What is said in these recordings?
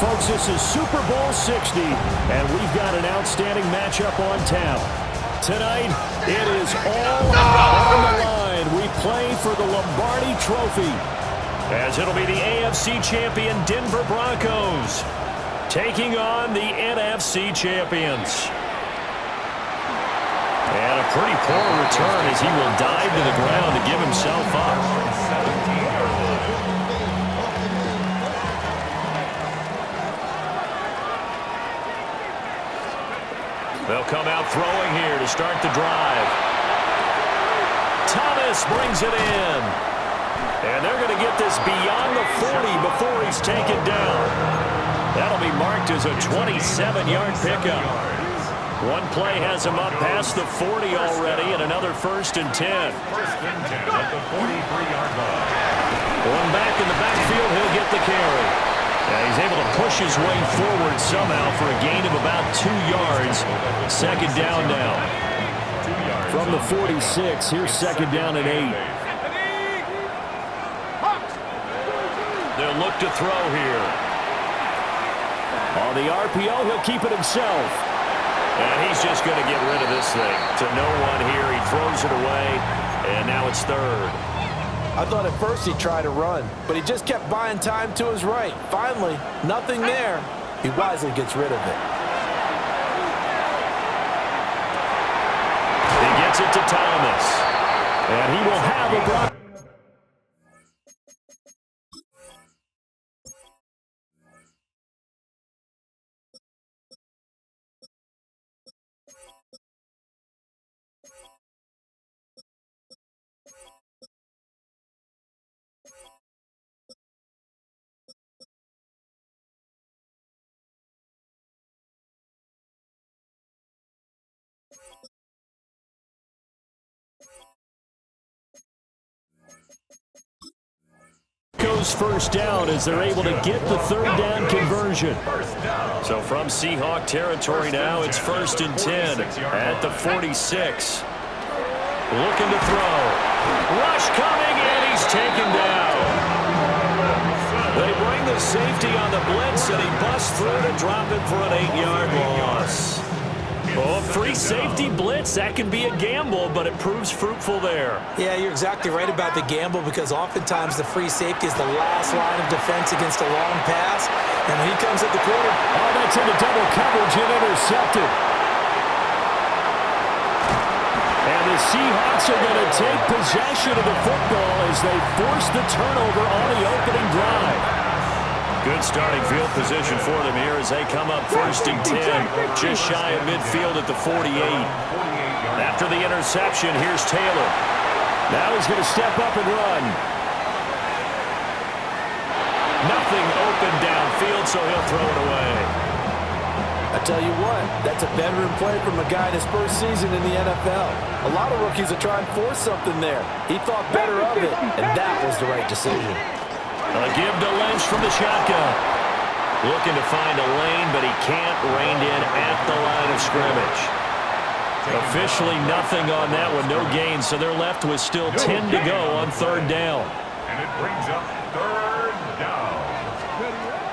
Folks, this is Super Bowl 60, and we've got an outstanding matchup on tap. Tonight, it is all on the line. We play for the Lombardi Trophy, as it'll be the AFC champion Denver Broncos taking on the NFC champions. And a pretty poor return as he will dive to the ground to give himself up. They'll come out throwing here to start the drive. Thomas brings it in. And they're going to get this beyond the 40 before he's taken down. That'll be marked as a 27-yard pickup. One play has him up past the 40 already, and another 1st and 10. First and 10 at the 43-yard line. One back in the backfield, he'll get the carry. And he's able to push his way forward somehow for a gain of about 2 yards. Second down now. From the 46, here's second down and 8. They'll look to throw here. On the RPO, he'll keep it himself. And he's just going to get rid of this thing. To no one here, he throws it away, and now it's third. I thought at first he'd try to run, but he just kept buying time to his right. Finally, nothing there. He wisely gets rid of it. He gets it to Thomas. And he will have a block. First down as they're able to get the third down conversion. So from Seahawk territory now, it's 1st and 10 at the 46. Looking to throw. Rush coming, and he's taken down. They bring the safety on the blitz, and he busts through to drop it for an 8-yard loss. Oh, free safety blitz, that can be a gamble, but it proves fruitful there. Yeah, you're exactly right about the gamble, because oftentimes the free safety is the last line of defense against a long pass, and when he comes at the quarter, oh, that's into double coverage and intercepted. And the Seahawks are going to take possession of the football as they force the turnover on the opening drive. Good starting field position for them here as they come up 1st and 10, just shy of midfield at the 48. After the interception, here's Taylor. Now he's going to step up and run. Nothing open downfield, so he'll throw it away. I tell you what, that's a veteran play from a guy in his first season in the NFL. A lot of rookies are trying to force something there. He thought better of it, and that was the right decision. A give to Lynch from the shotgun. Looking to find a lane, but he can't. Reined in at the line of scrimmage. Officially nothing on that one, no gain, so they're left with still 10 to go on 3rd down. And it brings up 3rd down.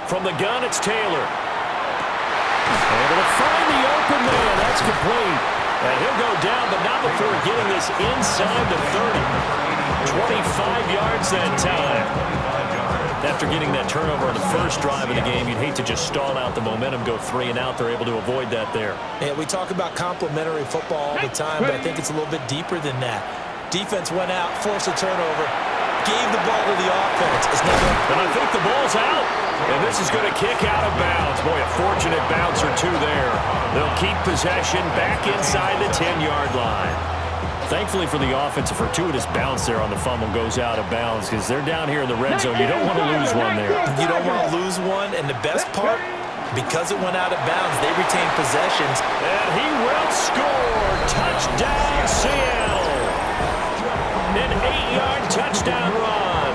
From the gun, it's Taylor. Able to find the open man. That's complete. And he'll go down, but not before getting this inside the 30. 25 yards that time. After getting that turnover on the first drive of the game, you'd hate to just stall out the momentum, go 3 and out. They're able to avoid that there. Yeah, we talk about complementary football all the time, but I think it's a little bit deeper than that. Defense went out, forced a turnover, gave the ball to the offense. And I think the ball's out. And this is going to kick out of bounds. Boy, a fortunate bounce or two there. They'll keep possession back inside the 10-yard line. Thankfully for the offense, a fortuitous bounce there on the fumble goes out of bounds because they're down here in the red zone. You don't want to lose one there. You don't want to lose one, and the best part, because it went out of bounds, they retain possessions. And he will score. Touchdown, Seattle. An 8-yard touchdown run.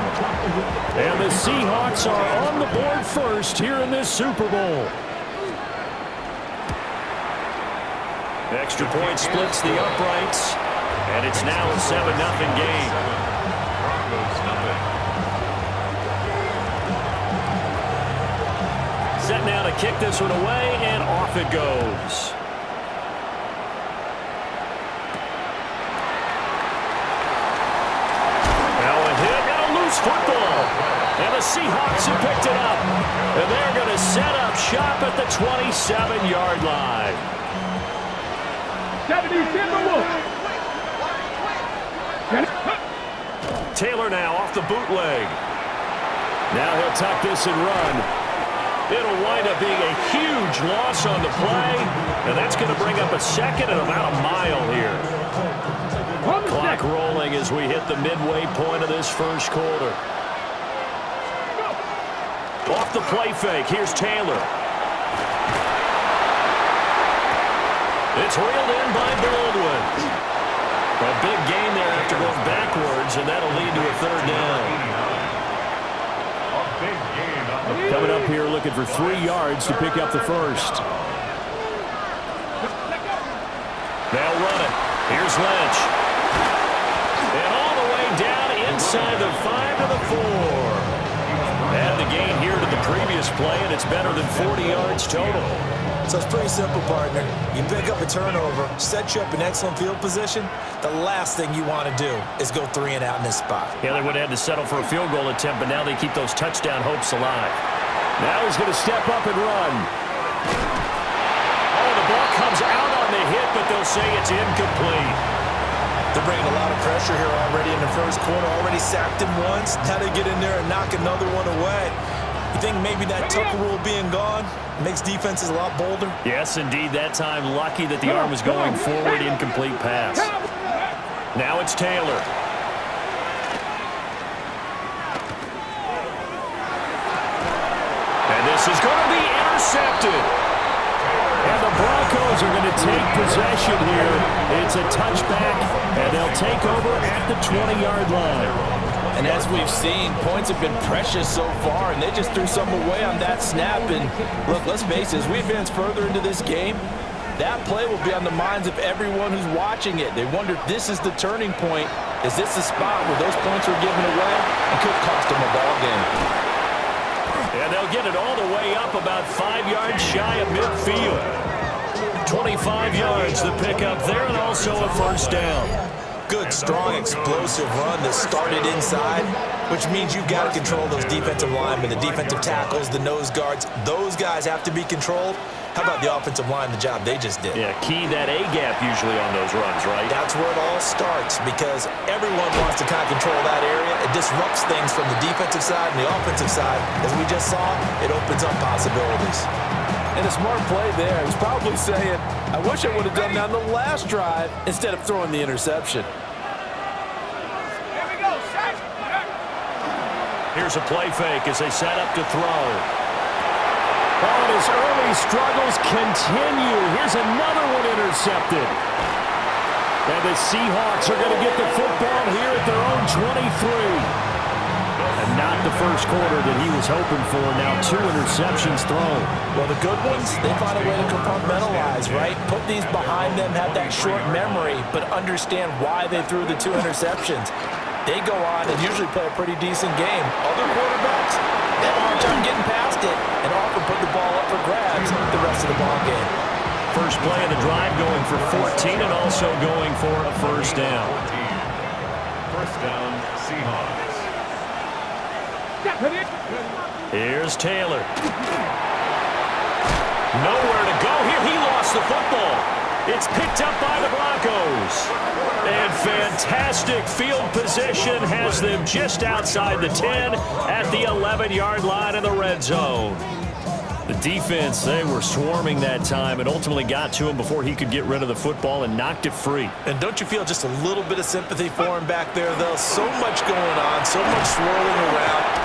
And the Seahawks are on the board first here in this Super Bowl. Extra point splits the uprights. And it's now a 7-0 game. Set now to kick this one away, and off it goes. Now a hit and a loose football. And the Seahawks have picked it up. And they're going to set up shop at the 27-yard line. Taylor now off the bootleg. Now he'll tuck this and run. It'll wind up being a huge loss on the play, and that's going to bring up a second and about a mile here. Clock rolling as we hit the midway point of this first quarter. Off the play fake, here's Taylor. It's reeled in by Baldwin. A big gain there after going backwards, and that'll lead to a third down. Coming up here looking for 3 yards to pick up the first. They'll run it. Here's Lynch. And all the way down inside the 5 to the 4. Add the gain here to the previous play, and it's better than 40 yards total. So it's pretty simple, partner. You pick up a turnover, set you up in excellent field position. The last thing you want to do is go 3 and out in this spot. Yeah, they would have had to settle for a field goal attempt, but now they keep those touchdown hopes alive. Now he's going to step up and run. Oh, the ball comes out on the hit, but they'll say it's incomplete. They're bringing a lot of pressure here already in the first quarter. Already sacked him once. Now they get in there and knock another one away. You think maybe that Tucker rule being gone makes defenses a lot bolder? Yes, indeed. That time, lucky that the arm was going forward. Incomplete pass. Now it's Taylor. And this is going to be intercepted. And the Broncos are going to take possession here. It's a touchback, and they'll take over at the 20-yard line. And as we've seen, points have been precious so far, and they just threw some away on that snap. And look, let's face it, as we advance further into this game, that play will be on the minds of everyone who's watching it. They wonder if this is the turning point. Is this the spot where those points were given away and could cost them a ball game? And they'll get it all the way up about 5 yards shy of midfield. 25 yards to pick up there, and also a first down. Good, strong, explosive run that started inside, which means you've got to control those defensive linemen, the defensive tackles, the nose guards. Those guys have to be controlled. How about the offensive line, the job they just did? Yeah, key that A-gap usually on those runs, right? That's where it all starts, because everyone wants to kind of control that area. It disrupts things from the defensive side and the offensive side. As we just saw, it opens up possibilities. And a smart play there. He's probably saying, I wish I would have done that on the last drive instead of throwing the interception. Here we go, set. Here's a play fake as they set up to throw. Oh, and his early struggles continue. Here's another one intercepted. And the Seahawks are going to get the football here at their own 23. And not the first quarter that he was hoping for. Now 2 interceptions thrown. Well, the good ones, they find a way to compartmentalize, right? Put these behind them, have that short memory, but understand why they threw the 2 interceptions. They go on and usually play a pretty decent game. Other quarterbacks, they have a hard time getting past it and often put the ball up for grabs the rest of the ball game. First play of the drive going for 14 and also going for a first down. First down, Seahawks. Here's Taylor. Nowhere to go here. He lost the football. It's picked up by the Broncos. And fantastic field position has them just outside the 10 at the 11-yard line in the red zone. The defense, they were swarming that time and ultimately got to him before he could get rid of the football and knocked it free. And don't you feel just a little bit of sympathy for him back there, though? So much going on, so much swirling around.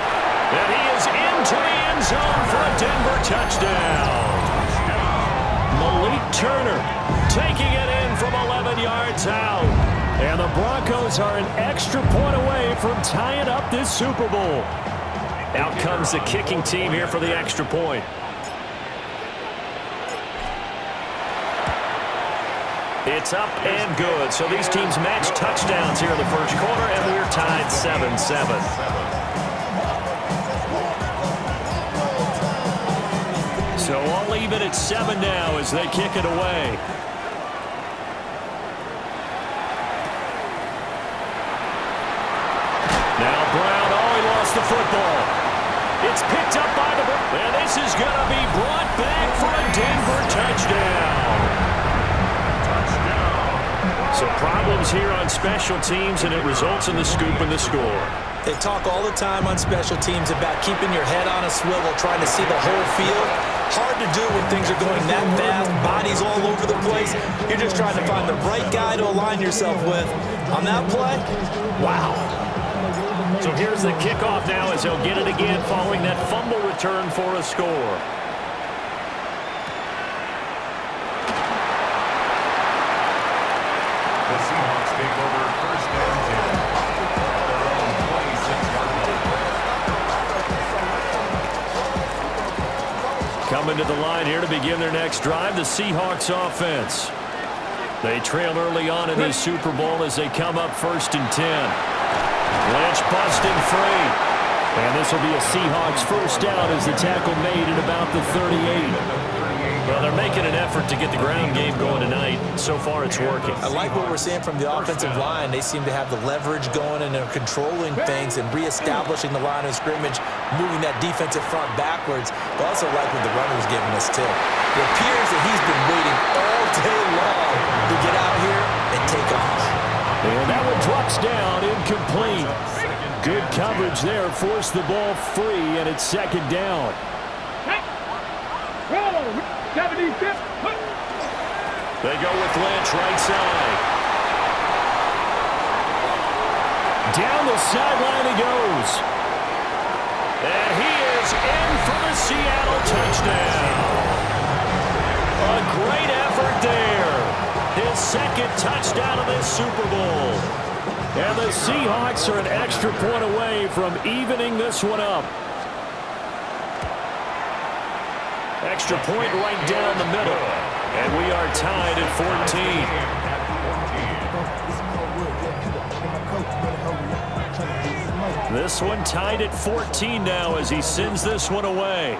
And he is into the end zone for a Denver touchdown. Malik Turner taking it in from 11 yards out. And the Broncos are an extra point away from tying up this Super Bowl. Out comes the kicking team here for the extra point. It's up and good. So these teams match touchdowns here in the first quarter, and we're tied 7-7. So all even at 7 now as they kick it away. Now Brown, he lost the football. It's picked up by the... And this is going to be brought back for a Denver touchdown. So problems here on special teams, and it results in the scoop and the score. They talk all the time on special teams about keeping your head on a swivel, trying to see the whole field. Hard to do when things are going that fast, bodies all over the place. You're just trying to find the right guy to align yourself with. On that play, wow. So here's the kickoff now as he'll get it again following that fumble return for a score. The Seahawks take over first and 10 at their own 26-yard line. Coming to the line here to begin their next drive, the Seahawks offense. They trail early on in this Super Bowl as they come up first and 10. Lynch busting free. And this will be a Seahawks first down as the tackle made at about the 38. Well, they're making an effort to get the ground game going tonight. So far, it's working. I like what we're seeing from the offensive line. They seem to have the leverage going, and they're controlling things and reestablishing the line of scrimmage, moving that defensive front backwards. But also like what the runner's giving us, too. It appears that he's been waiting all day long to get out here and take off. And that one drops down, incomplete. Good coverage there, forced the ball free, and it's second down. They go with Lynch, right side. Down the sideline he goes. And he is in for the Seattle touchdown. A great effort there. His second touchdown of this Super Bowl. And the Seahawks are an extra point away from evening this one up. Extra point right down the middle. And we are tied at 14. This one tied at 14 now as he sends this one away.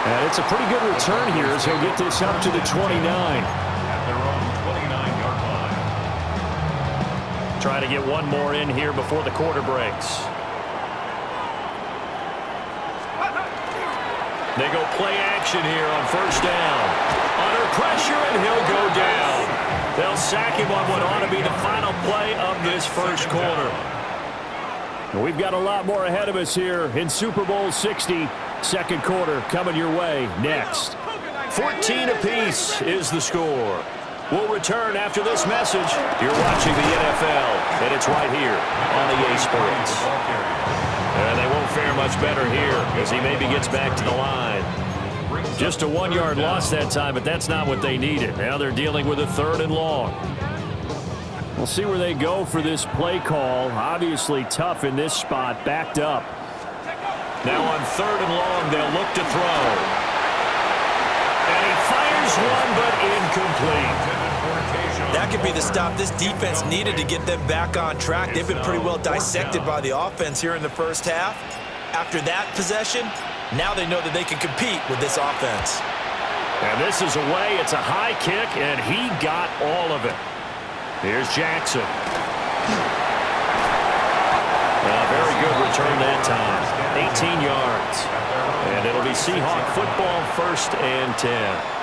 And it's a pretty good return here as he'll get this up to the 29. Trying to get one more in here before the quarter breaks. They go play action here on first down. Under pressure, and he'll go down. They'll sack him on what ought to be the final play of this first quarter. We've got a lot more ahead of us here in Super Bowl 60. Second quarter coming your way next. 14 apiece is the score. We'll return after this message. You're watching the NFL, and it's right here on EA Sports. And they won't fare much better here as he maybe gets back to the line. Just a 1-yard loss that time, but that's not what they needed. Now they're dealing with a 3rd and long. We'll see where they go for this play call. Obviously tough in this spot, backed up. Now on 3rd and long, they'll look to throw. And he fires one, but incomplete. That could be the stop this defense needed to get them back on track. They've been pretty well dissected by the offense here in the first half. After that possession, now they know that they can compete with this offense. And this is away. It's a high kick, and he got all of it. Here's Jackson. Very good return that time. 18 yards. And it'll be Seahawk football, 1st and 10.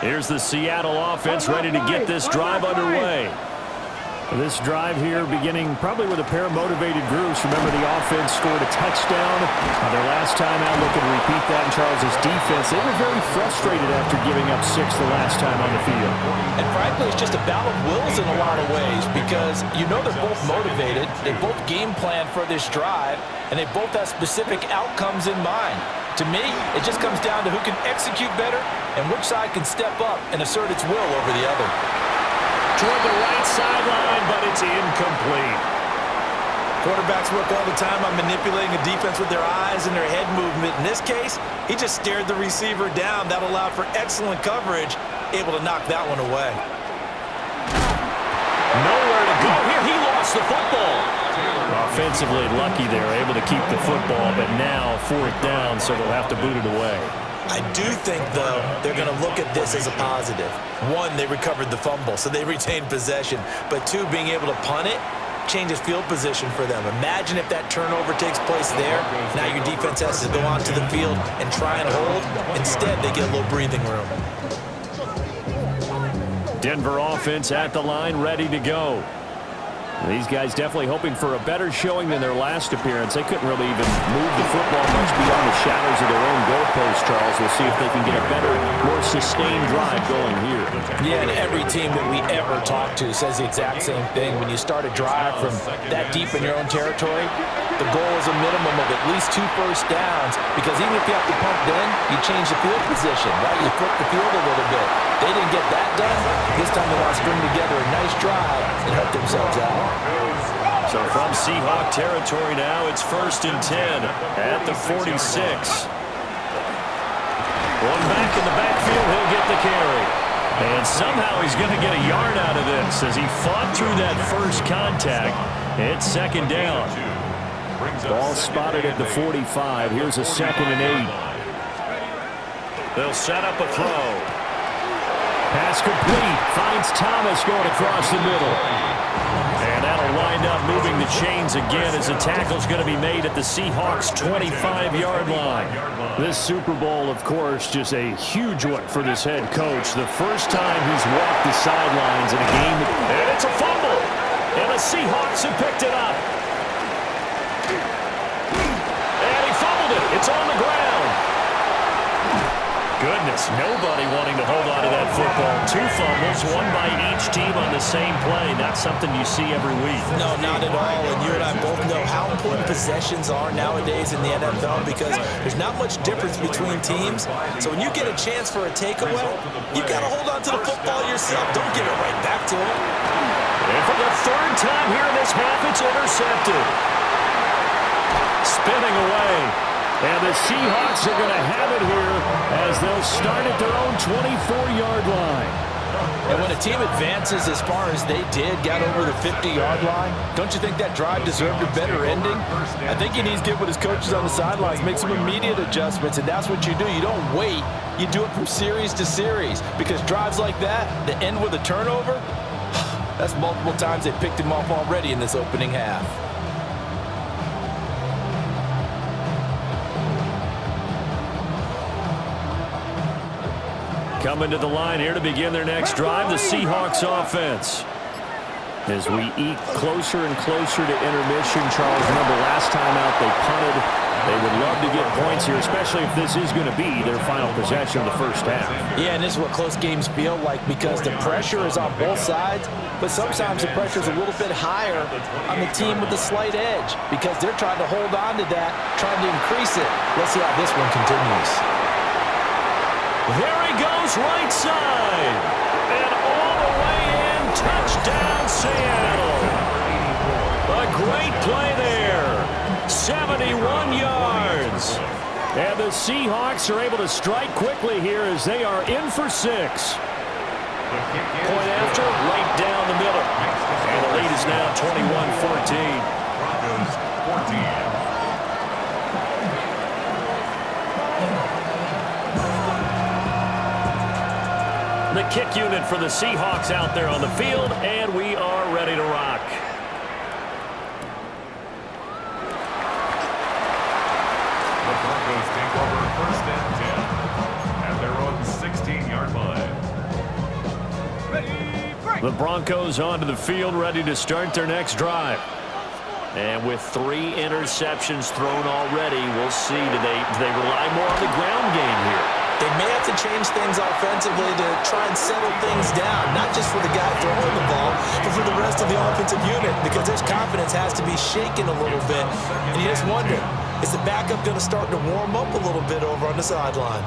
Here's the Seattle offense ready to get this drive underway. This drive here beginning probably with a pair of motivated groups. Remember, the offense scored a touchdown their last time out. Looking to repeat that in Charles's defense. They were very frustrated after giving up 6 the last time on the field. And frankly, it's just a battle of wills in a lot of ways because you know they're both motivated. They both game plan for this drive, and they both have specific outcomes in mind. To me, it just comes down to who can execute better and which side can step up and assert its will over the other. Toward the right sideline, but it's incomplete. Quarterbacks work all the time on manipulating the defense with their eyes and their head movement. In this case, he just stared the receiver down. That allowed for excellent coverage, able to knock that one away. the football. Offensively lucky they're able to keep the football, but now 4th down, so they'll have to boot it away. I do think, though, they're going to look at this as a positive. 1, they recovered the fumble, so they retained possession. But 2, being able to punt it changes field position for them. Imagine if that turnover takes place there. Now your defense has to go onto the field and try and hold. Instead, they get a little breathing room. Denver offense at the line, ready to go. These guys definitely hoping for a better showing than their last appearance. They couldn't really even move the football much beyond the shadows of their own goalpost, Charles. We'll see if they can get a better, more sustained drive going here. Yeah, and every team that we ever talk to says the exact same thing. When you start a drive from that deep in your own territory, the goal is a minimum of at least 2 first downs, because even if you have to punt then, you change the field position, right? You flip the field a little bit. They didn't get that done. This time they want to string together a nice drive and help themselves out. So from Seahawk territory now, it's 1st and 10 at the 46. One back in the backfield, he'll get the carry. And somehow he's going to get a yard out of this as he fought through that first contact. It's 2nd down. Ball spotted at the 45. Here's a 2nd and 8. They'll set up a throw. Pass complete. Finds Thomas going across the middle. And that'll wind up moving the chains again as the tackle's going to be made at the Seahawks' 25-yard line. This Super Bowl, of course, just a huge one for this head coach. The first time he's walked the sidelines in a game. And it's a fumble. And the Seahawks have picked it up. And he fumbled it. It's on the ground. Goodness, nobody wanting to hold on to that football. 2 fumbles, 1 by each team on the same play. Not something you see every week. No, not at all. And you and I both know how important possessions are nowadays in the NFL, because there's not much difference between teams. So when you get a chance for a takeaway, you've got to hold on to the football yourself. Don't give it right back to him. And for the 3rd time here in this half, it's intercepted. Spinning away. And the Seahawks are going to have it here as they'll start at their own 24-yard line. And when a team advances as far as they did, got over the 50-yard line, don't you think that drive deserved a better ending? I think he needs to get with his coaches on the sidelines, make some immediate adjustments, and that's what you do. You don't wait. You do it from series to series, because drives like that end with a turnover, that's multiple times they picked him off already in this opening half. Coming to the line here to begin their next drive, the Seahawks offense. As we eke closer and closer to intermission, Charles, remember last time out they punted. They would love to get points here, especially if this is going to be their final possession of the first half. Yeah, and this is what close games feel like, because the pressure is on both sides, but sometimes the pressure is a little bit higher on the team with the slight edge, because they're trying to hold on to that, trying to increase it. Let's see how this one continues. There he goes, right side. And all the way in, touchdown Seattle. A great play there. 71 yards. And the Seahawks are able to strike quickly here as they are in for 6. Point after, right down the middle. And the lead is now 21-14. Broncos 14. The kick unit for the Seahawks out there on the field, and we are ready to rock. The Broncos take over 1st and 10 at their own 16-yard line. The Broncos onto the field, ready to start their next drive. And with 3 interceptions thrown already, we'll see. Do they rely more on the ground game here? They may have to change things offensively to try and settle things down, not just for the guy throwing the ball, but for the rest of the offensive unit, because his confidence has to be shaken a little bit. And you just wonder, is the backup going to start to warm up a little bit over on the sideline?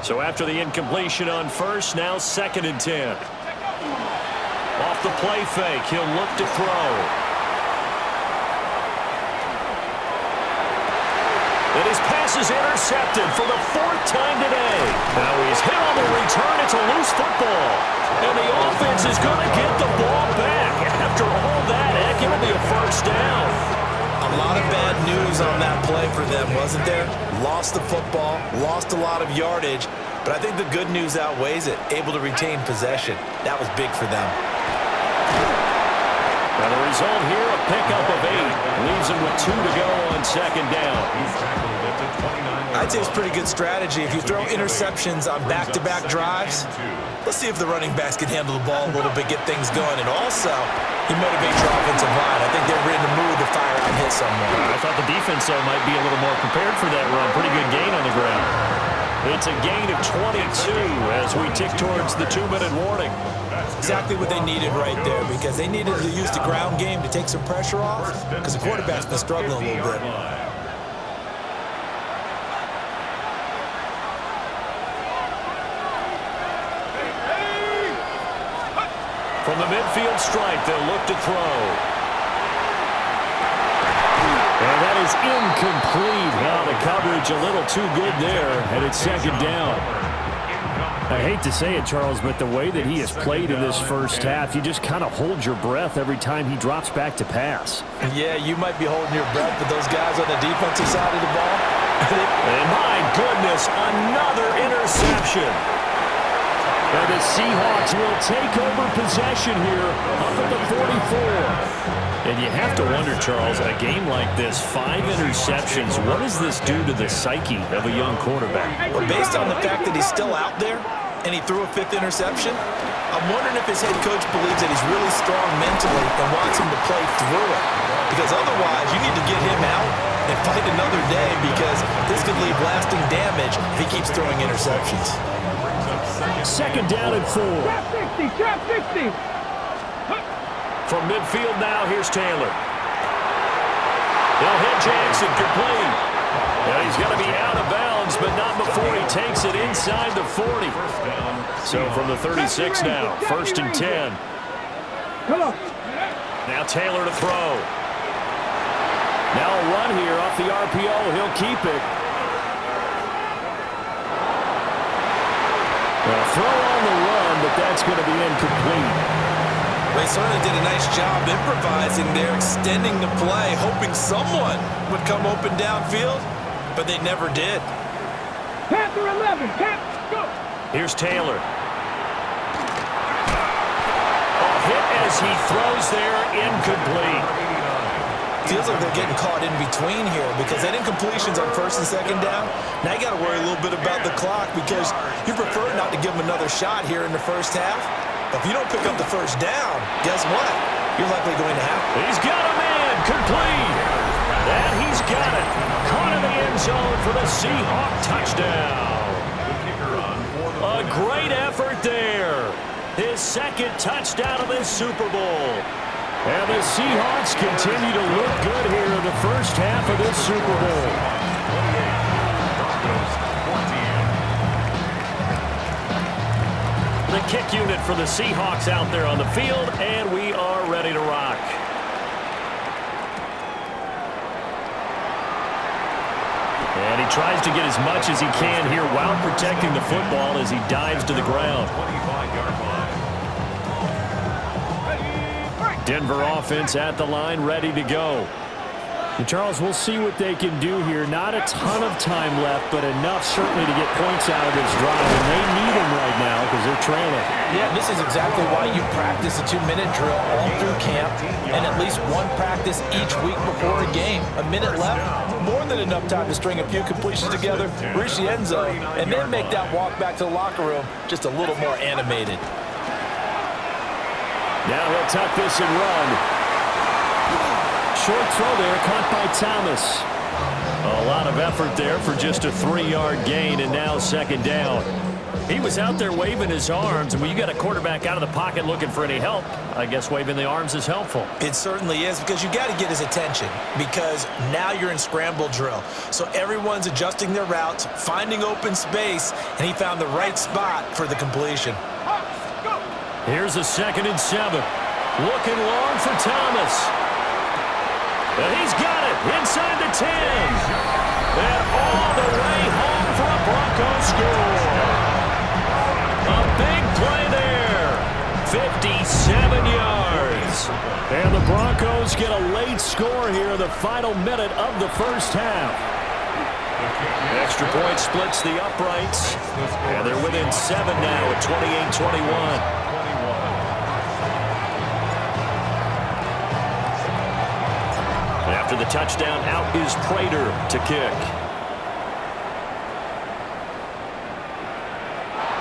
So after the incompletion on first, now 2nd and 10. Off the play fake, he'll look to throw. And his pass is intercepted for the 4th time today. Now he's hit on the return. It's a loose football. And the offense is going to get the ball back after all that for them, wasn't there? Lost the football, lost a lot of yardage, but I think the good news outweighs it. Able to retain possession. That was big for them. And the result here, a pickup of 8. Leaves him with 2 to go on second down. I'd say it's a pretty good strategy. If you throw interceptions on back-to-back drives, let's see if the running backs can handle the ball a little bit, get things going. And also, he motivates your offensive line. I think they're in the mood to fire out and hit someone. I thought the defense, though, might be a little more prepared for that run. Pretty good gain on the ground. It's a gain of 22 as we tick towards the 2-minute warning. Exactly what they needed right there, because they needed to use the ground game to take some pressure off, because the quarterback's been struggling a little bit. From the midfield stripe, they'll look to throw. And that is incomplete. Now the coverage a little too good there, and it's second down. I hate to say it, Charles, but the way that he has played in this first half, you just kind of hold your breath every time he drops back to pass. Yeah, you might be holding your breath, but those guys on the defensive side of the ball. And my goodness, another interception. And the Seahawks will take over possession here up at the 44. And you have to wonder, Charles, a game like this, 5 interceptions, what does this do to the psyche of a young quarterback? Well, based on the fact that he's still out there and he threw a 5th interception, I'm wondering if his head coach believes that he's really strong mentally and wants him to play through it. Because otherwise, you need to get him out and fight another day, because this could leave lasting damage if he keeps throwing interceptions. Second down and 4. Trap 60, trap 60. From midfield now, here's Taylor. He'll hit Jackson, complete. And he's going to be out of bounds, but not before he takes it inside the 40. So from the 36 now, 1st and 10. Come on. Now Taylor to throw. Now a run here off the RPO. He'll keep it. Well, throw on the run, but that's going to be incomplete. They certainly did a nice job improvising there, extending the play, hoping someone would come open downfield, but they never did. Panther 11, Panther, go. Here's Taylor. A hit as he throws there, incomplete. Feels like they're getting caught in between here, because they had incompletions on 1st and 2nd down. Now you got to worry a little bit about the clock, because you prefer not to give them another shot here in the first half. But if you don't pick up the 1st down, guess what? You're likely going to have to. He's got a man, complete. And he's got it. Caught in the end zone for the Seahawk touchdown. A great effort there. His 2nd touchdown of this Super Bowl. And the Seahawks continue to look good here in the first half of this Super Bowl. The kick unit for the Seahawks out there on the field, and we are ready to rock. And he tries to get as much as he can here while protecting the football as he dives to the ground. Denver offense at the line, ready to go. And Charles, we'll see what they can do here. Not a ton of time left, but enough certainly to get points out of this drive. And they need them right now because they're trailing. Yeah, this is exactly why you practice a 2-minute drill all through camp and at least one practice each week before a game. A minute left, more than enough time to string a few completions together, reach the end zone, and then make that walk back to the locker room just a little more animated. Now he'll tuck this and run. Short throw there, caught by Thomas. A lot of effort there for just a 3-yard gain, and now 2nd down. He was out there waving his arms, and when you got a quarterback out of the pocket looking for any help, I guess waving the arms is helpful. It certainly is, because you got to get his attention, because now you're in scramble drill. So everyone's adjusting their routes, finding open space, and he found the right spot for the completion. Here's a 2nd and 7. Looking long for Thomas. And he's got it inside the 10. And all the way home for a Broncos score. A big play there. 57 yards. And the Broncos get a late score here in the final minute of the first half. Extra point splits the uprights. And they're within 7 now at 28-21. After the touchdown, out is Prater to kick.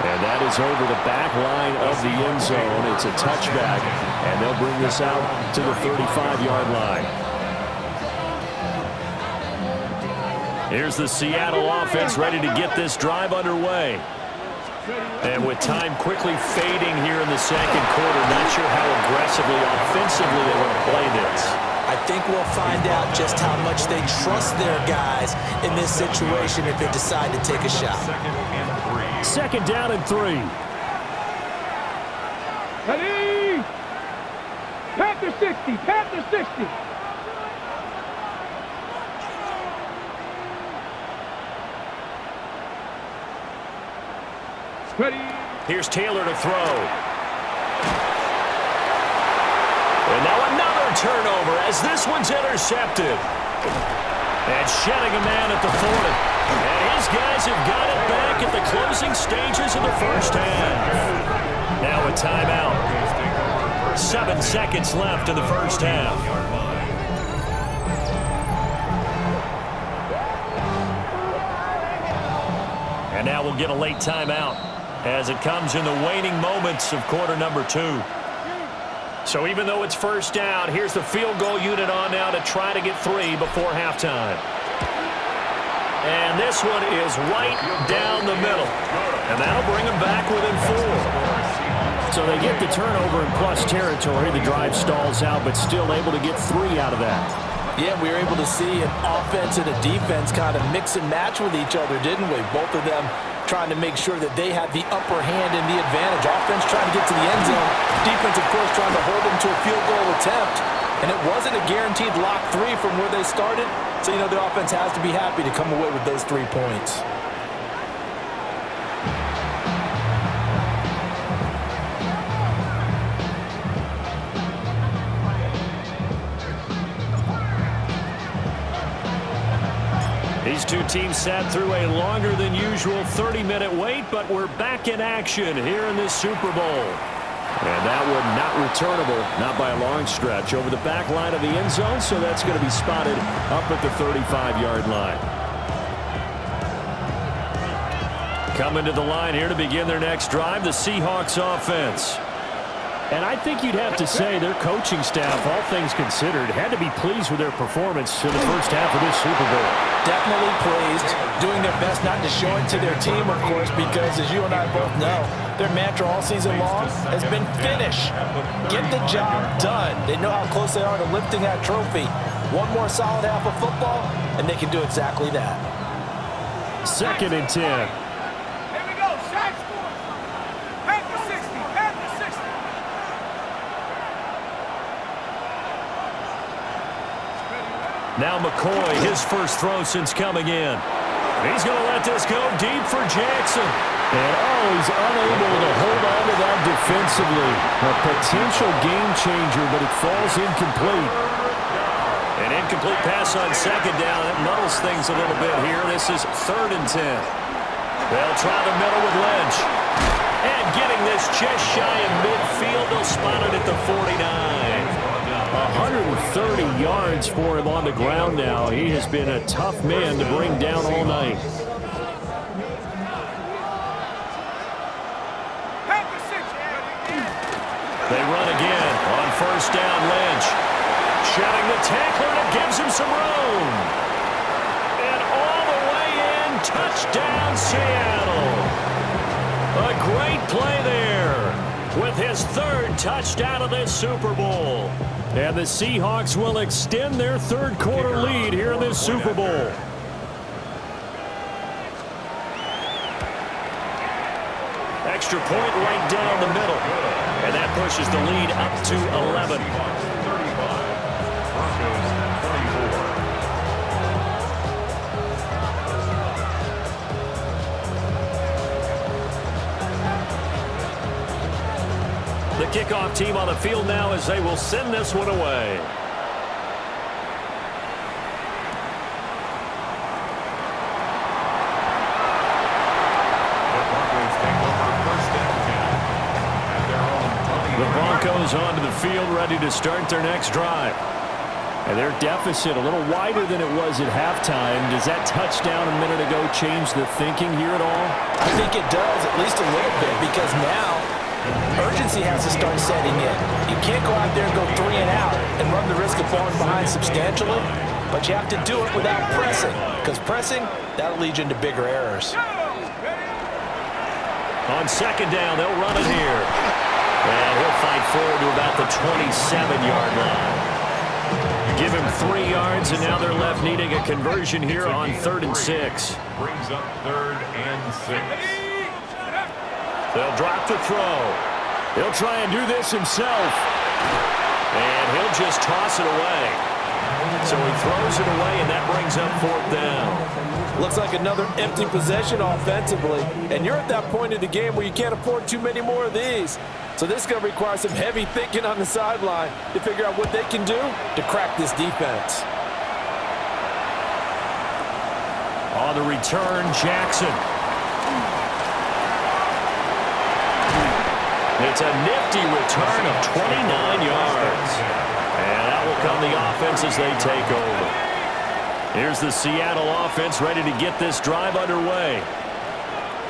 And that is over the back line of the end zone. It's a touchback, and they'll bring this out to the 35-yard line. Here's the Seattle offense ready to get this drive underway. And with time quickly fading here in the second quarter, not sure how aggressively, offensively they want to play this. I think we'll find out just how much they trust their guys in this situation if they decide to take a shot. Second down and 3. Ready? Panther 60, Panther 60. Ready? Here's Taylor to throw. And now another turnover as this one's intercepted. And shedding a man at the 40. And his guys have got it back at the closing stages of the first half. Now a timeout. 7 seconds left in the first half. And now we'll get a late timeout as it comes in the waning moments of quarter number 2. So even though it's first down, here's the field goal unit on now to try to get 3 before halftime. And this one is right down the middle. And that'll bring them back within 4. So they get the turnover in plus territory. The drive stalls out, but still able to get 3 out of that. Yeah, we were able to see an offense and a defense kind of mix and match with each other, didn't we? Both of them trying to make sure that they had the upper hand and the advantage. Offense trying to get to the end zone. Defense, of course, trying to hold them to a field goal attempt. And it wasn't a guaranteed lock 3 from where they started. So, you know, the offense has to be happy to come away with those 3 points. These two teams sat through a longer than usual 30-minute wait, but we're back in action here in this Super Bowl. And that one not returnable, not by a long stretch, over the back line of the end zone, so that's going to be spotted up at the 35-yard line. Coming to the line here to begin their next drive, the Seahawks offense. And I think you'd have to say their coaching staff, all things considered, had to be pleased with their performance in the first half of this Super Bowl. Definitely pleased, doing their best not to show it to their team, of course, because as you and I both know, their mantra all season long has been finish. Get the job done. They know how close they are to lifting that trophy. One more solid half of football, and they can do exactly that. Second and 10. Here we go, Shaq scores. Panther 60, Panther 60. Now McCoy, his first throw since coming in. He's going to let this go deep for Jackson. And, he's unable to hold on to that defensively. A potential game changer, but it falls incomplete. An incomplete pass on second down. It muddles things a little bit here. This is 3rd and 10. They'll try the middle with Lynch. And getting this just shy of midfield, they'll spot it at the 49. 130 yards for him on the ground now. He has been a tough man to bring down all night. They run again on first down. Lynch shedding the tackler, and it gives him some room. And all the way in, touchdown Seattle. A great play there with his 3rd touchdown of this Super Bowl. And the Seahawks will extend their 3rd quarter lead here in this Super Bowl. Extra point right down the middle. And that pushes the lead up to 11. The kickoff team on the field now as they will send this one away. Broncos onto the field, ready to start their next drive. And their deficit a little wider than it was at halftime. Does that touchdown a minute ago change the thinking here at all? I think it does, at least a little bit, because now urgency has to start setting in. You can't go out there and go 3 and out and run the risk of falling behind substantially, but you have to do it without pressing, because pressing, that'll lead you into bigger errors. On second down, they'll run it here. And he'll fight forward to about the 27-yard line. Give him 3 yards, and now they're left needing a conversion here on 3rd and 6. Brings up 3rd and 6. They'll drop the throw. He'll try and do this himself. And he'll just toss it away. So he throws it away, and that brings up 4th down. Looks like another empty possession offensively, and you're at that point in the game where you can't afford too many more of these. So this is going to require some heavy thinking on the sideline to figure out what they can do to crack this defense. On the return, Jackson. It's a nifty return of 29 yards. And out will come the offense as they take over. Here's the Seattle offense ready to get this drive underway.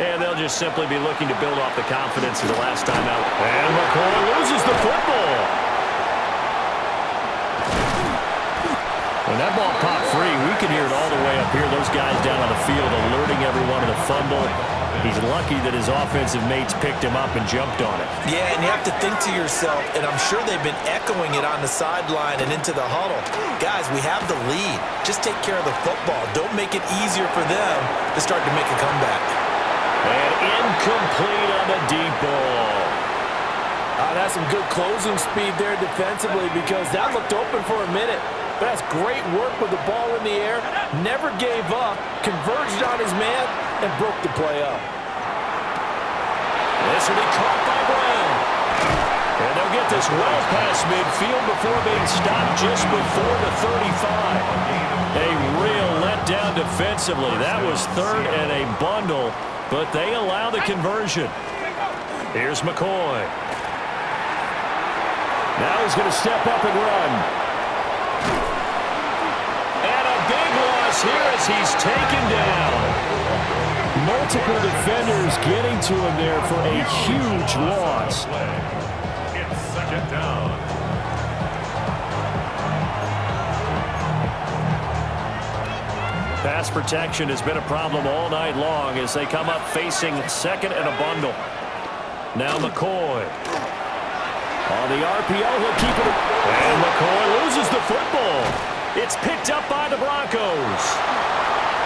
And they'll just simply be looking to build off the confidence of the last time out. And McCoy loses the football. When that ball popped free, we can hear it all the way up here. Those guys down on the field alerting everyone of the fumble. He's lucky that his offensive mates picked him up and jumped on it. Yeah, and you have to think to yourself, and I'm sure they've been echoing it on the sideline and into the huddle. Guys, we have the lead. Just take care of the football. Don't make it easier for them to start to make a comeback. And incomplete on the deep ball. That's some good closing speed there defensively, because that looked open for a minute. But that's great work with the ball in the air. Never gave up, converged on his man, and broke the play up. This will be caught by Brown. And they'll get this well past midfield before being stopped just before the 35. A real letdown defensively. That was 3rd and a bundle, but they allow the conversion. Here's McCoy. Now he's going to step up and run. And a big loss here as he's taken down. Multiple defenders getting to him there for a huge loss. It's 2nd down. Pass protection has been a problem all night long as they come up facing 2nd and a bundle. Now McCoy. On the RPO, he'll keep it. And McCoy loses the football. It's picked up by the Broncos.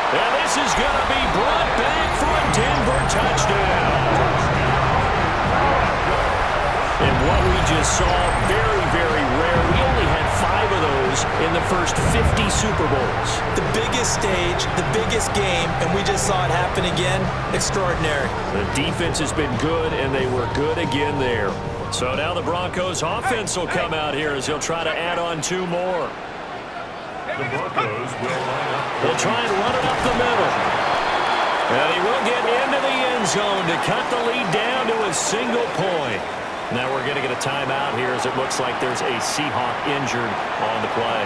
And this is going to be brought back for a Denver touchdown. And what we just saw, very, very rare. We only had 5 of those in the first 50 Super Bowls. The biggest stage, the biggest game, and we just saw it happen again. Extraordinary. The defense has been good, and they were good again there. So now the Broncos offense will come out here as he'll try to add on 2 more. The Broncos will line up. They'll try and run it up the middle. And he will get into the end zone to cut the lead down to a single point. Now we're going to get a timeout here as it looks like there's a Seahawk injured on the play.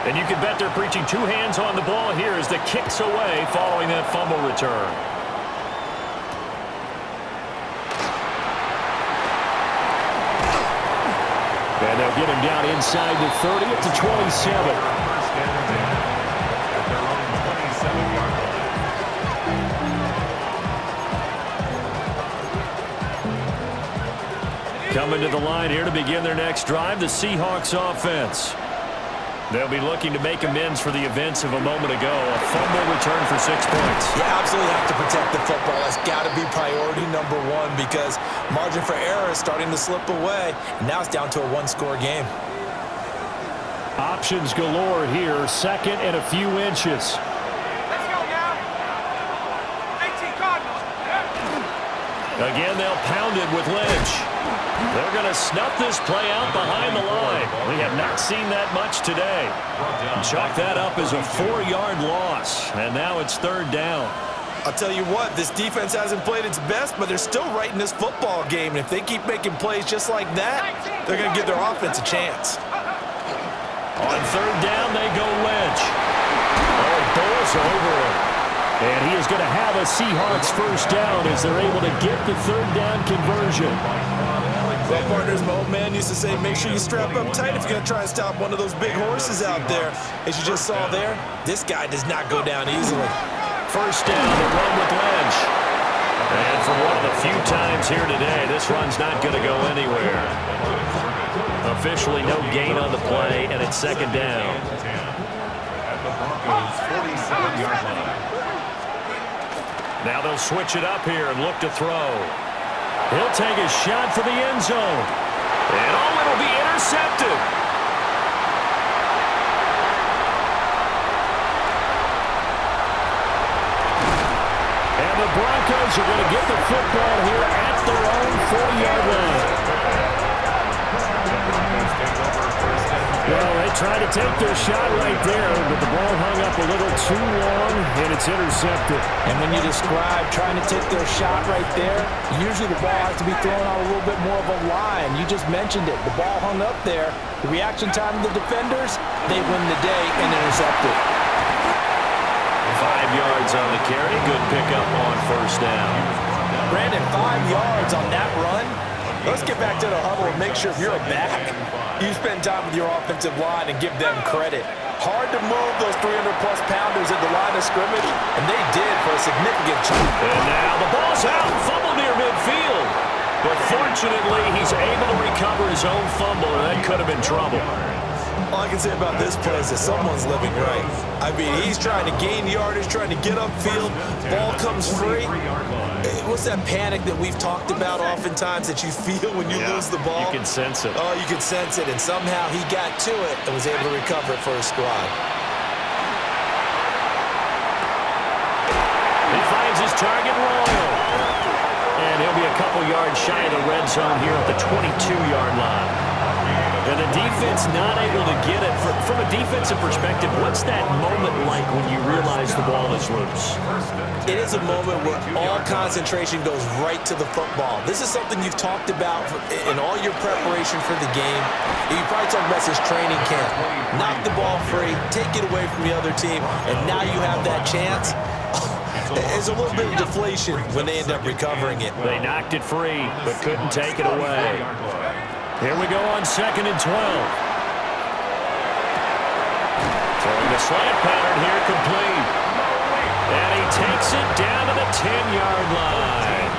And you can bet they're preaching 2 hands on the ball here as the kick's away following that fumble return. And they'll get him down inside the 30 up to 27. 1st and 10 at their own 27-yard line. Coming to the line here to begin their next drive, the Seahawks offense. They'll be looking to make amends for the events of a moment ago. A fumble return for 6 points. You absolutely have to protect the football. That's got to be priority number 1 because margin for error is starting to slip away. And now it's down to a 1-score game. Options galore here. 2nd and a few inches. Let's go now. 18 Cardinals. Again, they'll pound it with Lynch. They're going to snuff this play out behind the line. We have not seen that much today. Chalk that up as a 4-yard loss. And now it's 3rd down. I'll tell you what, this defense hasn't played its best, but they're still right in this football game. And if they keep making plays just like that, they're going to give their offense a chance. On third down, they go Lynch. Oh, it bowls over him. And he is going to have a Seahawks first down as they're able to get the third down conversion. Well, partners, my old man used to say, make sure you strap up tight if you're going to try and stop one of those big horses out there. As you just saw there, this guy does not go down easily. First down to run with Lynch. And for one of the few times here today, this run's not going to go anywhere. Officially no gain on the play, and it's second down. At the Broncos' 47-yard line. Now they'll switch it up here and look to throw. He'll take a shot for the end zone. And it'll be intercepted. And the Broncos are going to get the football here at their own 40-yard line. Well, they tried to take their shot right there, but the ball hung up a little too long, and it's intercepted. And when you describe trying to take their shot right there, usually the ball has to be thrown out a little bit more of a line. You just mentioned it. The ball hung up there. The reaction time of the defenders, they win the day and intercept it. 5 yards on the carry. Good pickup on first down. Brandon, 5 yards on that run. Let's get back to the huddle and make sure if you're a back, you spend time with your offensive line and give them credit. Hard to move those 300-plus pounders at the line of scrimmage, and they did for a significant chunk. And now the ball's out, fumble near midfield. But fortunately, he's able to recover his own fumble, and that could have been trouble. All I can say about this play is that someone's living right. I mean, he's trying to gain yardage, trying to get upfield. Ball comes free. What's that panic that we've talked about oftentimes that you feel when you lose the ball? You can sense it. Oh, you can sense it, and somehow he got to it and was able to recover it for his squad. He finds his target, Royal. And he'll be a couple yards shy of the red zone here at the 22-yard line. And the defense not able to get it. From a defensive perspective, what's that moment like when you realize the ball is loose? It is a moment where all concentration goes right to the football. This is something you've talked about in all your preparation for the game. You probably talked about this training camp. Knock the ball free, take it away from the other team, and now you have that chance. There's a little bit of deflation when they end up recovering it. They knocked it free, but couldn't take it away. Here we go on 2nd and 12. Throwing the slant pattern here complete. And he takes it down to the 10-yard line.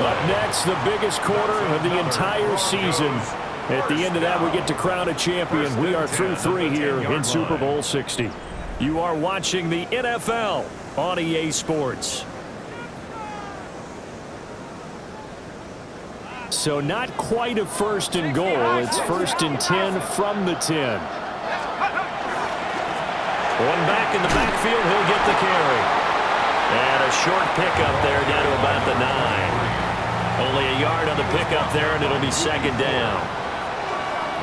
Up next, the biggest quarter of the entire season. At the end of that, we get to crown a champion. We are through 3 here in Super Bowl 60. You are watching the NFL on EA Sports. So not quite a 1st and goal. It's 1st and 10 from the 10. One back in the backfield. He'll get the carry. And a short pickup there down to about the 9. Only a yard on the pickup there, and it'll be 2nd down.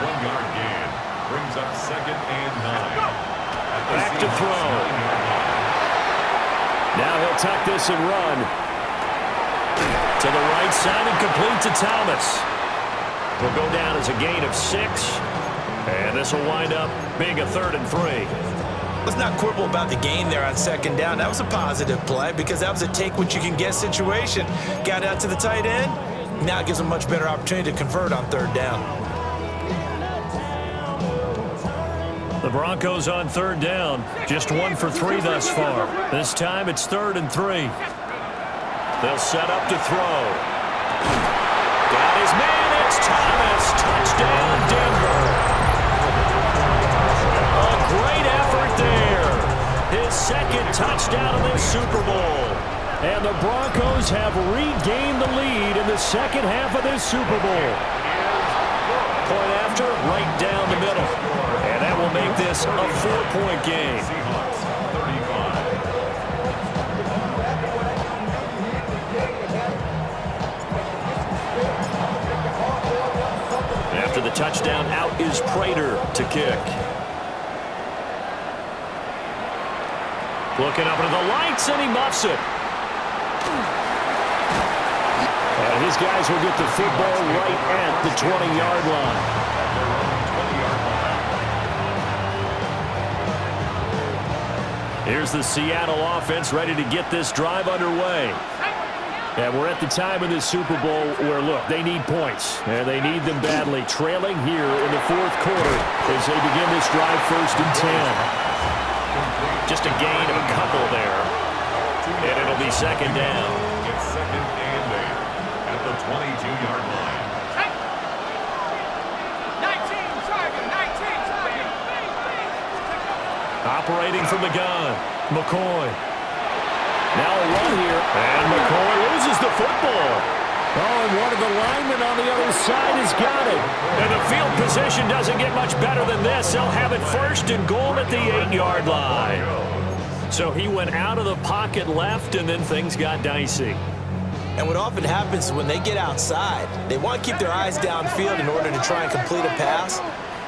1-yard gain brings up 2nd and 9. Back to throw. Now he'll tuck this and run. To the right side and complete to Thomas. Will go down as a gain of 6. And this will wind up being a 3rd and 3. Let's not quibble about the gain there on 2nd down. That was a positive play because that was a take-what-you-can-get situation. Got out to the tight end. Now it gives them a much better opportunity to convert on 3rd down. The Broncos on 3rd down. Just 1 for 3 thus far. This time it's 3rd and 3. They'll set up to throw. Got his man. It's Thomas. Touchdown, Denver. A great effort there. His 2nd touchdown in this Super Bowl. And the Broncos have regained the lead in the 2nd half of this Super Bowl. Point after, right down the middle. And that will make this a 4-point game. Seahawks 35. After the touchdown, out is Prater to kick. Looking up into the lights, and he muffs it. His guys will get the football right at the 20-yard line. At their own 20-yard line. Here's the Seattle offense ready to get this drive underway. And we're at the time of this Super Bowl where, look, they need points. And they need them badly. Trailing here in the fourth quarter as they begin this drive 1st and 10. Just a gain of a couple there. And it'll be 2nd down. It's 2nd and 8 at the 22-yard line. 19 target. Operating from the gun, McCoy. Now a run here, and McCoy loses the football. Oh, and one of the linemen on the other side has got it. And the field position doesn't get much better than this. They'll have it 1st and goal at the 8-yard line. So he went out of the pocket left, and then things got dicey. And what often happens when they get outside, they want to keep their eyes downfield in order to try and complete a pass.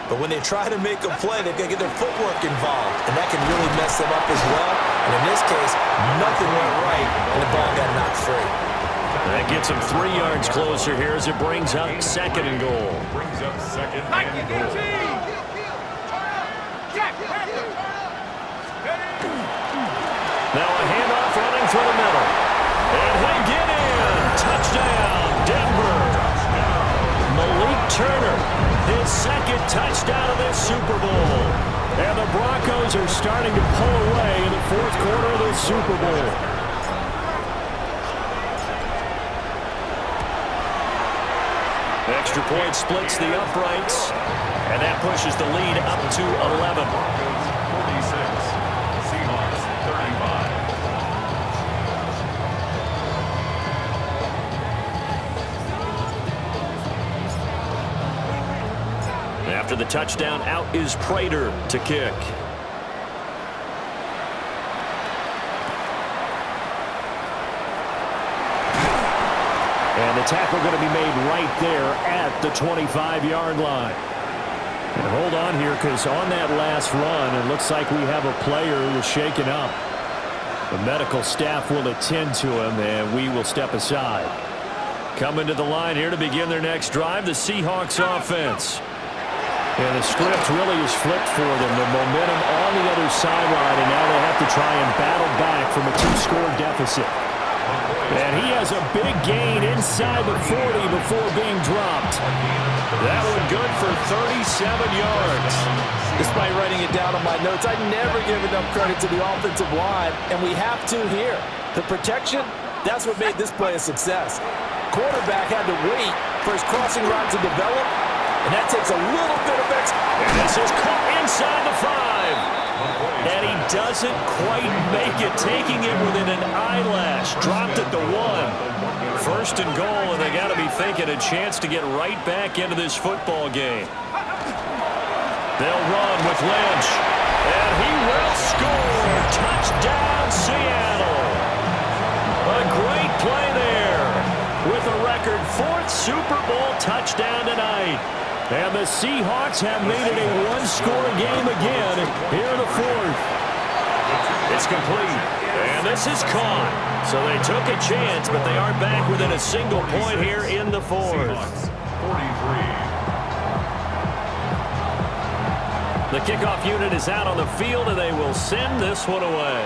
But when they try to make a play, they've got to get their footwork involved, and that can really mess them up as well. And in this case, nothing went right, and the ball got knocked free. That gets them 3 yards closer here as it brings up 2nd and goal. Brings up 2nd and goal. Now a handoff running through the middle. And he'll get in. Touchdown, Denver. Malik Turner, his 2nd touchdown of this Super Bowl. And the Broncos are starting to pull away in the 4th quarter of this Super Bowl. Extra point splits the uprights, and that pushes the lead up to 11. Broncos 46, Seahawks 35. After the touchdown, out is Prater to kick. And the tackle going to be made right there at the 25-yard line. And hold on here, because on that last run, it looks like we have a player who was shaken up. The medical staff will attend to him, and we will step aside. Coming to the line here to begin their next drive, the Seahawks offense. And the script really is flipped for them. The momentum on the other sideline, and now they have to try and battle back from a 2-score deficit. And he has a big gain inside the 40 before being dropped. That one good for 37 yards. Despite writing it down on my notes, I never give enough credit to the offensive line, and we have to here. The protection, that's what made this play a success. Quarterback had to wait for his crossing route to develop, and that takes a little bit of extra. And this is caught inside the 5. And he doesn't quite make it, taking it within an eyelash. Dropped at the 1. 1st and goal, and they got to be thinking a chance to get right back into this football game. They'll run with Lynch, and he will score. Touchdown, Seattle. A great play there with a record 4th Super Bowl touchdown tonight. And the Seahawks have made it a 1-score game again here in the 4th. It's complete, and this is caught. So they took a chance, but they are back within a single point here in the 4th. 43. The kickoff unit is out on the field, and they will send this one away.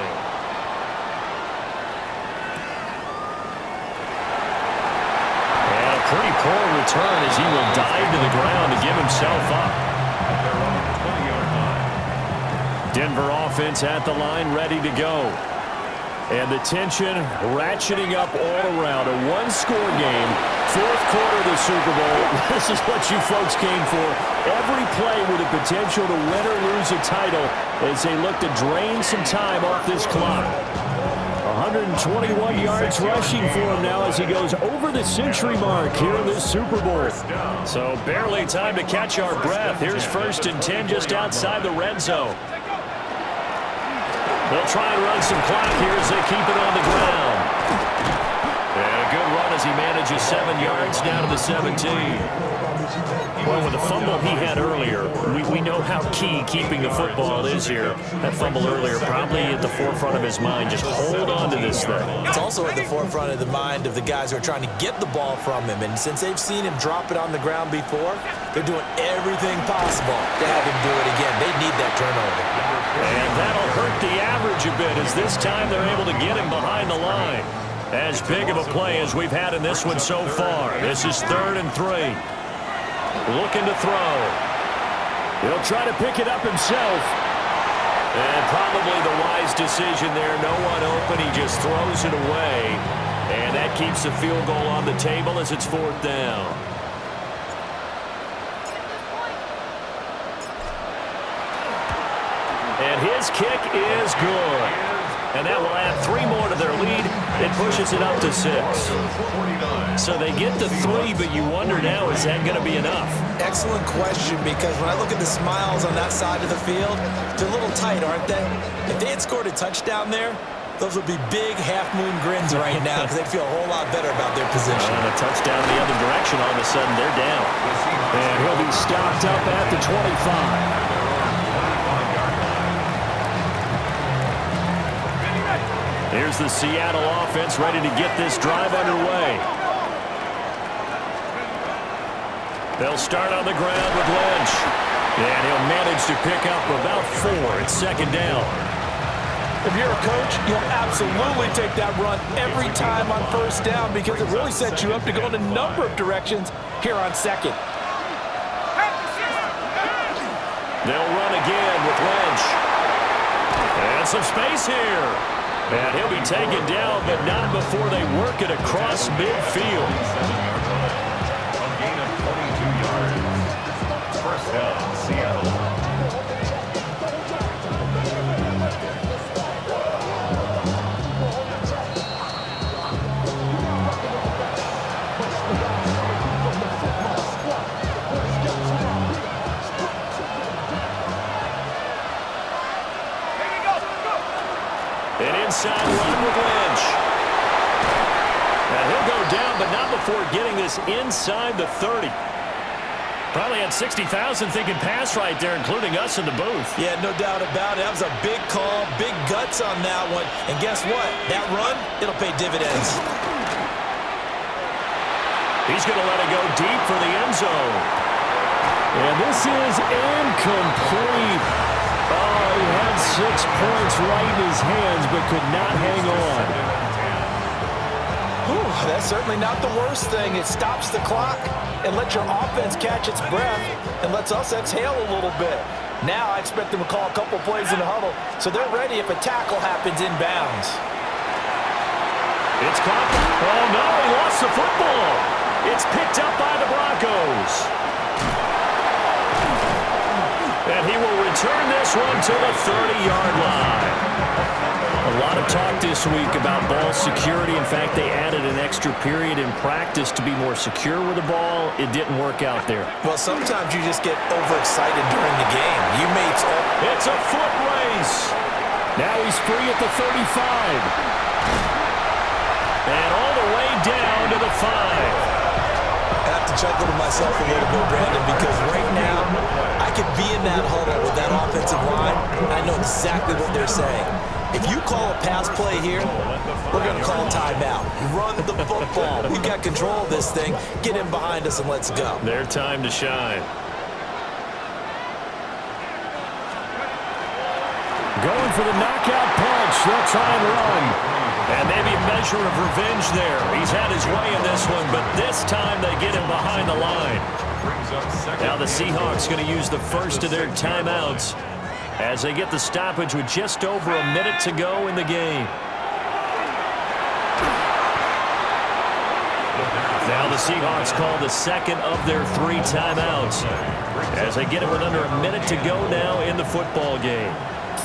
Pretty poor return as he will dive to the ground to give himself up. At their own 20-yard line. Denver offense at the line, ready to go. And the tension ratcheting up all around. A 1-score game, 4th quarter of the Super Bowl. This is what you folks came for. Every play with the potential to win or lose a title as they look to drain some time off this clock. 121 yards rushing for him now as he goes over the century mark here in this Super Bowl. So barely time to catch our breath. Here's 1st and 10 just outside the red zone. They'll try and run some clock here as they keep it on the ground. And a good run as he manages 7 yards down to the 17. Well, with the fumble he had earlier, we know how key keeping the football is here. That fumble earlier probably at the forefront of his mind. Just hold on to this thing. It's also at the forefront of the mind of the guys who are trying to get the ball from him. And since they've seen him drop it on the ground before, they're doing everything possible to have him do it again. They need that turnover. And that'll hurt the average a bit, as this time they're able to get him behind the line. As big of a play as we've had in this one so far. This is 3rd and 3. Looking to throw. He'll try to pick it up himself. And probably the wise decision there. No one open. He just throws it away. And that keeps the field goal on the table as it's 4th down. And his kick is good. And that will add 3 more to their lead. It pushes it up to 6. So they get to 3, but you wonder now, is that going to be enough? Excellent question, because when I look at the smiles on that side of the field, they're a little tight, aren't they? If they had scored a touchdown there, those would be big half-moon grins right now, because they'd feel a whole lot better about their position. And a touchdown the other direction, all of a sudden they're down. And he'll be stopped up at the 25. Here's the Seattle offense ready to get this drive underway. They'll start on the ground with Lynch. And he'll manage to pick up about 4. It's 2nd down. If you're a coach, you'll absolutely take that run every time on 1st down, because it really sets you up to go in a number of directions here on 2nd. They'll run again with Lynch. And some space here. And he'll be taken down, but not before they work it across midfield. A gain of 22 yards. 1st down, Seattle. Inside run with Lynch. And he'll go down, but not before getting this inside the 30. Probably had 60,000 thinking pass right there, including us in the booth. Yeah, no doubt about it. That was a big call, big guts on that one. And guess what? That run, it'll pay dividends. He's going to let it go deep for the end zone. And this is incomplete. Oh, he had 6 points right in his hands, but could not hang on. Whew, that's certainly not the worst thing. It stops the clock and lets your offense catch its breath and lets us exhale a little bit. Now I expect them to call a couple plays in the huddle, so they're ready if a tackle happens inbounds. It's caught. Oh, no, he lost the football. It's picked up by the Broncos. And he will return this one to the 30-yard line. A lot of talk this week about ball security. In fact, they added an extra period in practice to be more secure with the ball. It didn't work out there. Well, sometimes you just get overexcited during the game. It's a foot race. Now he's free at the 35. And all the way down to the 5. I have to chuckle to myself a little bit, Brandon, because right now I could be in that huddle with that offensive line, and I know exactly what they're saying. If you call a pass play here, we're going to call a timeout. Run the football. We've got control of this thing. Get in behind us and let's go. Their time to shine. Going for the knockout punch. They'll try and run. And maybe a measure of revenge there. He's had his way in this one, but this time they get him behind the line. Now the Seahawks going to use the first of their timeouts as they get the stoppage with just over a minute to go in the game. Now the Seahawks call the second of their 3 timeouts as they get it with under a minute to go now in the football game.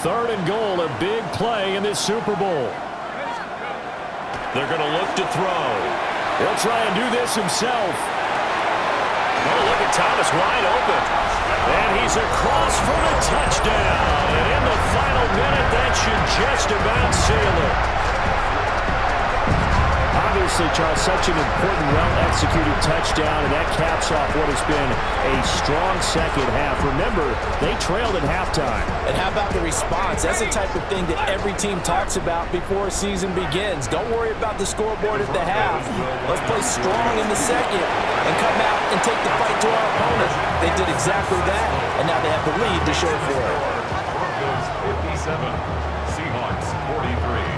3rd and goal, a big play in this Super Bowl. They're going to look to throw. He'll try and do this himself. Oh, look at Thomas wide open. And he's across for the touchdown. And in the final minute, that should just about seal it. On Obviously, Charles, such an important, well-executed touchdown, and that caps off what has been a strong second half. Remember, they trailed at halftime. And how about the response? That's the type of thing that every team talks about before a season begins. Don't worry about the scoreboard at the half. Let's play strong in the second and come out and take the fight to our opponent. They did exactly that, and now they have the lead to show for it. Broncos 57, Seahawks 43.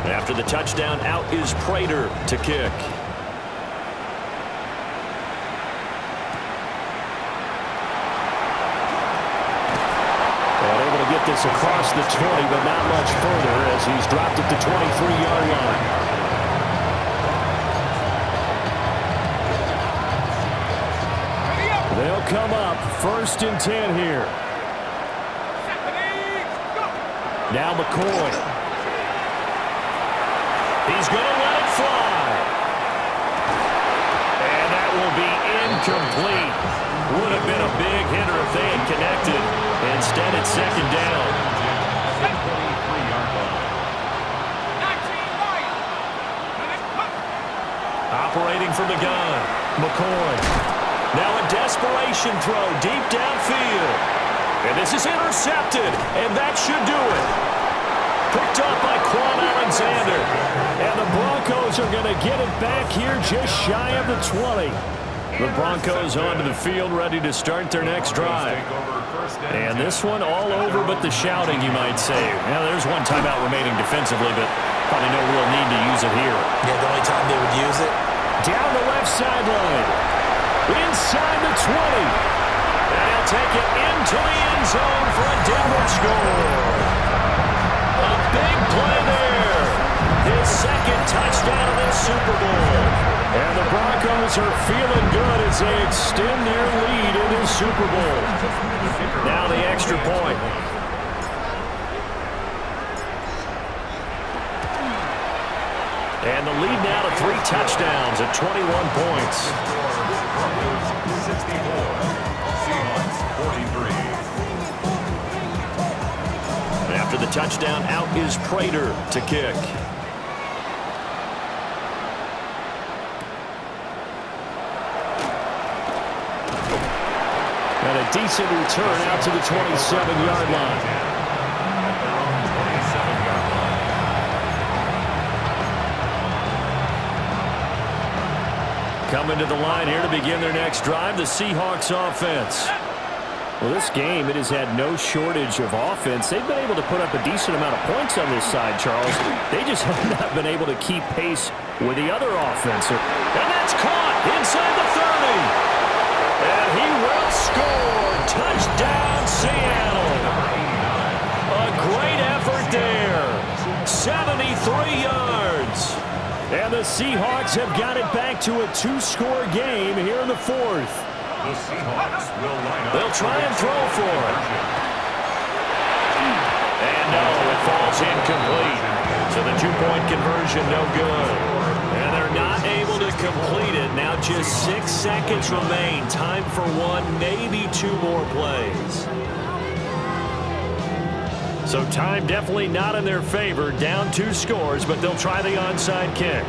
After the touchdown, out is Prater to kick. And able to get this across the 20, but not much further as he's dropped at the 23-yard line. They'll come up 1st and 10 here. Now McCoy. He's going to let it fly. And that will be incomplete. Would have been a big hitter if they had connected. Instead, it's 2nd down. Operating from the gun. McCoy. Now a desperation throw deep downfield. And this is intercepted. And that should do it. Picked up by Quan Alexander. And the Broncos are going to get it back here just shy of the 20. The Broncos onto the field ready to start their next drive. And this one all over but the shouting, you might say. Now, there's one timeout remaining defensively, but probably no real need to use it here. Yeah, the only time they would use it. Down the left sideline. Inside the 20. And he'll take it into the end zone for a Denver score. A big play there. His 2nd touchdown of this Super Bowl. And the Broncos are feeling good as they extend their lead in this Super Bowl. Now the extra point. And the lead now to 3 touchdowns at 21 points. Broncos 64, Seahawks 43. After the touchdown, out is Prater to kick. And a decent return out to the 27-yard line. Coming to the line here to begin their next drive, the Seahawks offense. Well, this game, it has had no shortage of offense. They've been able to put up a decent amount of points on this side, Charles. They just have not been able to keep pace with the other offense. And that's caught inside the 30. And he will score. Touchdown, Seattle. A great effort there. 73 yards. And the Seahawks have got it back to a 2-score game here in the 4th. The Seahawks will line up. They'll try and throw for it. And no, it falls incomplete. So the 2-point conversion, no good. And they're not able to complete it. Now just 6 seconds remain. Time for 1, maybe 2 more plays. So time definitely not in their favor. Down 2 scores, but they'll try the onside kick.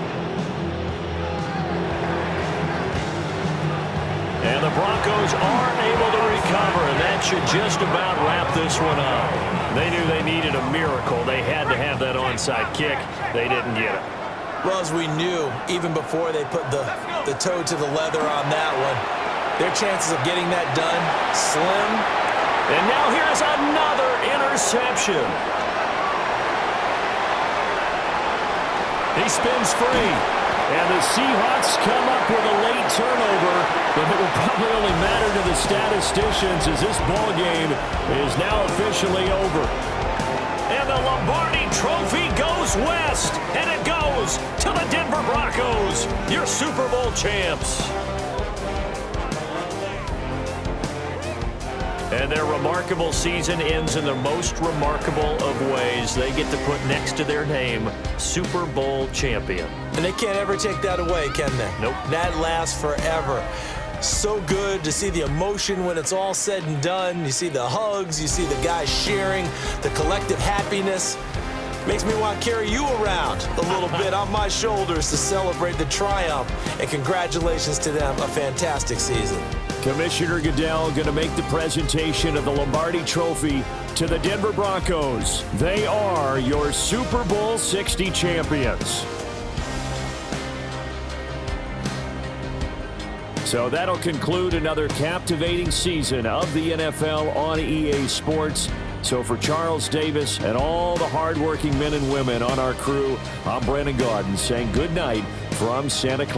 And the Broncos are able to recover, and that should just about wrap this one up. They knew they needed a miracle. They had to have that onside kick. They didn't get it. Well, as we knew, even before they put the toe to the leather on that one, their chances of getting that done, slim. And now here's another interception. He spins free. And the Seahawks come up with a late turnover, but it will probably only matter to the statisticians as this ball game is now officially over. And the Lombardi Trophy goes west, and it goes to the Denver Broncos, your Super Bowl champs. And their remarkable season ends in the most remarkable of ways. They get to put next to their name, Super Bowl champion. And they can't ever take that away, can they? Nope. That lasts forever. So good to see the emotion when it's all said and done. You see the hugs, you see the guys cheering, the collective happiness. Makes me want to carry you around a little bit on my shoulders to celebrate the triumph. And congratulations to them, a fantastic season. Commissioner Goodell going to make the presentation of the Lombardi Trophy to the Denver Broncos. They are your Super Bowl 60 champions. So that'll conclude another captivating season of the NFL on EA Sports. So for Charles Davis and all the hardworking men and women on our crew, I'm Brandon Gaudin saying good night from Santa Clara.